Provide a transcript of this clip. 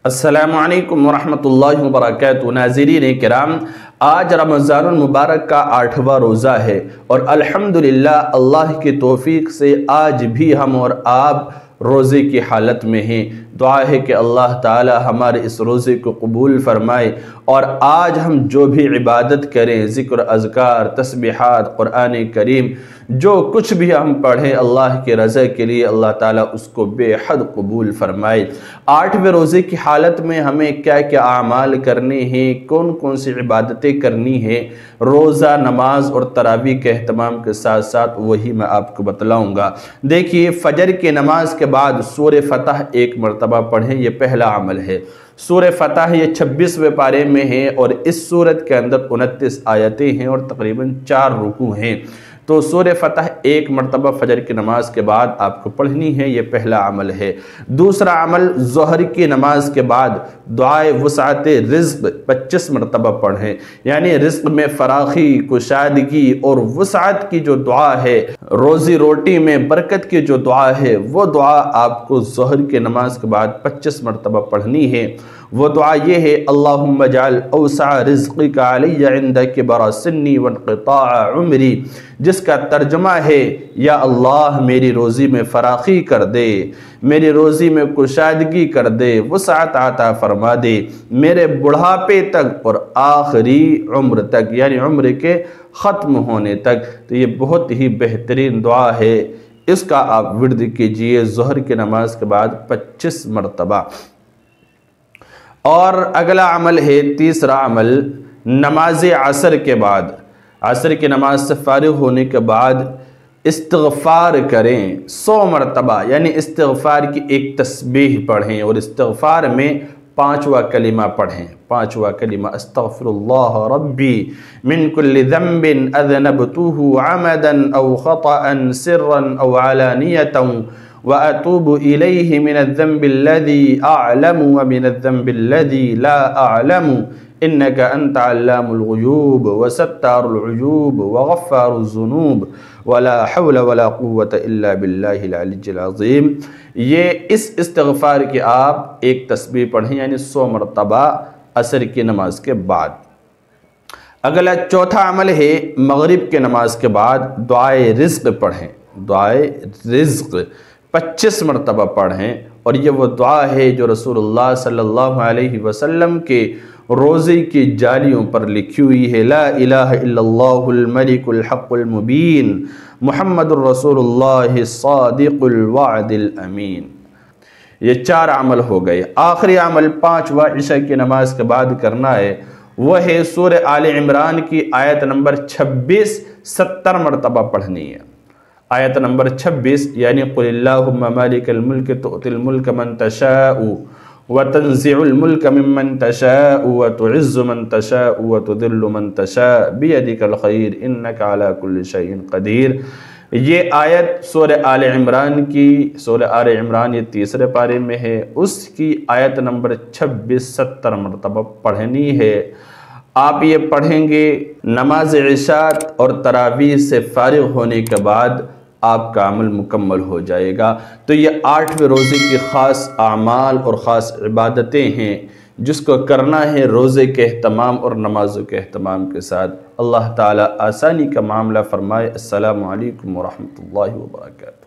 السلام علیکم ورحمۃ اللہ وبرکاتہ۔ ناظرین کرام، آج رمضان المبارک کا 8واں روزہ ہے اور الحمدللہ اللہ کی توفیق سے آج بھی ہم اور آپ روزے کی حالت میں ہیں۔ دعا ہے کہ اللہ تعالی ہمارے اس روزے کو قبول فرمائے اور آج ہم جو بھی عبادت کریں، ذکر، اذکار، تسبیحات، قرآن کریم، جو کچھ بھی ہم پڑھیں اللہ کی رضا کے لیے، اللہ تعالیٰ اس کو بے حد قبول فرمائے۔ 8ویں روزے کی حالت میں ہمیں کیا کیا اعمال کرنے ہیں، کون کون سی عبادتیں کرنی ہیں، روزہ، نماز اور تراویح کے اہتمام کے ساتھ ساتھ وہی میں آپ کو بتلاؤں گا۔ دیکھیے، فجر کی نماز کے بعد سورہ فتح ایک مرتبہ پڑھیں، یہ پہلا عمل ہے۔ سورہ فتح یہ 26ویں پارے میں ہے اور اس سورت کے اندر 29 آیتیں ہیں اور تقریباً 4 رکوع ہیں۔ تو سورہ فتح ایک مرتبہ فجر کی نماز کے بعد آپ کو پڑھنی ہے، یہ پہلا عمل ہے۔ دوسرا عمل، ظہر کی نماز کے بعد دعائے وسعت رزق 25 مرتبہ پڑھیں، یعنی رزق میں فراخی، کشادگی اور وسعت کی جو دعا ہے، روزی روٹی میں برکت کی جو دعا ہے، وہ دعا آپ کو ظہر کی نماز کے بعد 25 مرتبہ پڑھنی ہے۔ وہ دعا یہ ہے، اللہم اجعل اوسع رزقک علی عند کبر سنی وانقطاع عمری، جس کا ترجمہ ہے، یا اللہ میری روزی میں فراخی کر دے، میری روزی میں کشادگی کر دے، وسعت عطا فرما دے میرے بڑھاپے تک اور آخری عمر تک، یعنی عمر کے ختم ہونے تک۔ تو یہ بہت ہی بہترین دعا ہے، اس کا آپ ورد کیجئے ظہر کی نماز کے بعد 25 مرتبہ۔ اور اگلا عمل ہے، تیسرا عمل، نماز عصر کے بعد، عصر کی نماز سے فارغ ہونے کے بعد استغفار کریں 100 مرتبہ، یعنی استغفار کی ایک تسبیح پڑھیں اور استغفار میں 5واں کلمہ پڑھیں۔ 5واں کلمہ، استغفر اللہ ربی من کل ذنب اذنبتہ عمدا او خطأ سرا او علانیتا وَأَتُوبُ إِلَيْهِ مِنَ الذَّنْبِ الَّذِي أَعْلَمُ وَمِنَ الذَّنْبِ الَّذِي لَا أَعْلَمُ إِنَّكَ أَنْتَ عَلَّامُ الْغُيُوبِ وَسَتَّارُ الْعُيُوبِ وَغَفَّارُ الذُّنُوبِ وَلَا حَوْلَ وَلَا قُوَّةَ إِلَّا بِاللَّهِ الْعَلِيِّ الْعَظِيمِ۔ یہ اس استغفار کی آپ ایک تسبیح پڑھیں، یعنی 100 مرتبہ عصر کی نماز کے بعد۔ اگلا چوتھا عمل ہے، مغرب کی نماز کے بعد دعائے رزق پڑھیں۔ دعائے رزق 25 مرتبہ پڑھیں، اور یہ وہ دعا ہے جو رسول اللہ صلی اللہ علیہ وسلم کے روزے کی جالیوں پر لکھی ہوئی ہے، لا الہ الا اللہ الملک الحق المبین محمد الرسول اللہ صادق الوعد الامین۔ یہ 4 عمل ہو گئے۔ آخری عمل 5واں عشاء کی نماز کے بعد کرنا ہے، وہ ہے سورہ آل عمران کی آیت نمبر 26 70 مرتبہ پڑھنی ہے۔ آیت نمبر 26، یعنی قل اللہم مالک الملک تؤتی الملک من تشاء وتنزع الملک ممن تشاء وتعز من تشاء وتذل من تشاء بیدک الخیر انک علی کل شیء قدیر۔ یہ آیت سورہ آل عمران کی، سورہ آل عمران یہ 3 پارے میں ہے، اس کی آیت نمبر 26 70 مرتبہ پڑھنی ہے۔ آپ یہ پڑھیں گے، نماز عشاء اور تراویح سے فارغ ہونے کے بعد آپ کا عمل مکمل ہو جائے گا۔ تو یہ 8ویں روزے کی خاص اعمال اور خاص عبادتیں ہیں جس کو کرنا ہے روزے کے اہتمام اور نمازوں کے اہتمام کے ساتھ۔ اللہ تعالیٰ آسانی کا معاملہ فرمائے۔ السلام علیکم ورحمۃ اللہ وبرکاتہ۔